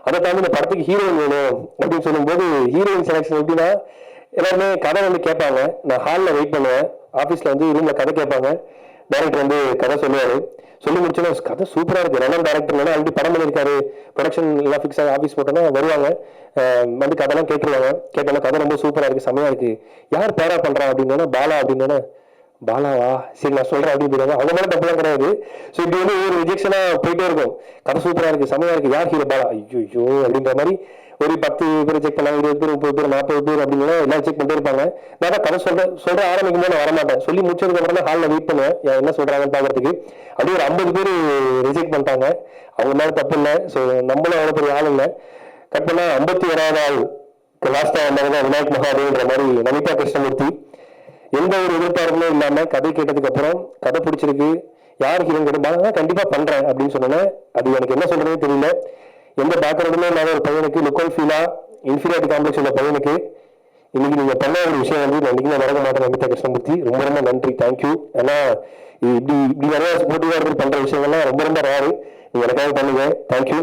அதை தாண்டி இந்த படத்துக்கு ஹீரோயின் வேணும் அப்படின்னு சொல்லும்போது ஹீரோயின் செலக்ஷன் எப்படின்னா எல்லாருமே கதை வந்து கேட்பாங்க. நான் ஹாலில் வெயிட் பண்ணுவேன், ஆஃபீஸில் வந்து ரூமில் கதை கேட்பாங்க. டைரக்டர் வந்து கதை சொல்லுவார். சொல்லி முடிச்சோன்னா கதை சூப்பராக இருக்குது, நல்ல டேரக்டர் ஆல்ரெடி படம் பண்ணியிருக்காரு, ப்ரொடக்ஷன் எல்லாம் ஃபிக்ஸ் ஆகி ஆஃபீஸ் போட்டோன்னா வருவாங்க, வந்து கதைலாம் கேட்டுருவாங்க. கேட்டோன்னா கதை ரொம்ப சூப்பராக இருக்குது, செம்மையாக இருக்குது, யார் பேரா பண்ணுறா அப்படின்னா பாலா அப்படின்னா பாலாவா சரி நான் சொல்கிறேன் அப்படின்னு போயிடுவாங்க. அவங்க மேலே தப்புலாம் கிடையாது. ஸோ இப்படி வந்து ஒரு ரிஜெக்ஷனாக போயிட்டே இருக்கும். கதை சூப்பராக இருக்குது, செம்மையாக இருக்குது, யார் ஹீரோ பாலா, ஐயோ அப்படின்ற மாதிரி ஒரு 10 பேர் செக் பண்ணாங்க, 20 பேர் 30 பேர் 40 பேர் அப்படின்னு எல்லாம் செக் பண்ணிட்டே இருப்பாங்க. நான் தான் கதை சொல்ற ஆரம்பிக்கும் போது நான் வரமாட்டேன். சொல்லி முடிச்சதுக்கு அப்புறம் தான் ஹாலில் வெயிட் பண்ணுவேன் என்ன சொல்றாங்கன்னு பார்க்கறதுக்கு. அப்படியே ஒரு 50 பேர் ரிஜெக்ட் பண்ணிட்டாங்க. அவங்க மேலே தப்பு இல்லை. ஸோ நம்மளும் அவ்வளோ பெரிய ஆள் இல்லை. கட் பண்ணா 51வது ஆள் லாஸ்டா வந்தவங்க விநாயக் மகாதேவ்ன்ற மாதிரி நமிதா கிருஷ்ணமூர்த்தி. எந்த ஒரு எதிர்பார்ப்புமே இல்லாம கதை கேட்டதுக்கு அப்புறம் கதை பிடிச்சிருக்கு, யார் ஹீரோயின் கேட்டு கண்டிப்பா பண்றேன் அப்படின்னு சொன்னேன். அது எனக்கு என்ன சொல்றதே தெரியல. எந்த பேக்ரவுண்டுமே இல்லாத ஒரு பையனுக்கு லுக்கல் ஃபீலா இன்ஃபீரியாரிட்டி காம்ப்ளெக்ஸ் உள்ள பையனுக்கு இன்னைக்கு நீங்க பண்ண ஒரு விஷயம் வந்து நான் இன்னைக்கு மறக்க மாட்டேன். நமிதா கிருஷ்ணமூர்த்தி ரொம்ப ரொம்ப நன்றி, தேங்க்யூ. ஏன்னா இப்படி நிறைய ஸ்போர்ட்டிவா இருந்து பண்ற விஷயங்கள்லாம் ரொம்ப ரொம்ப ரேரு. நீங்க எனக்காக பண்ணுங்க, தேங்க்யூ.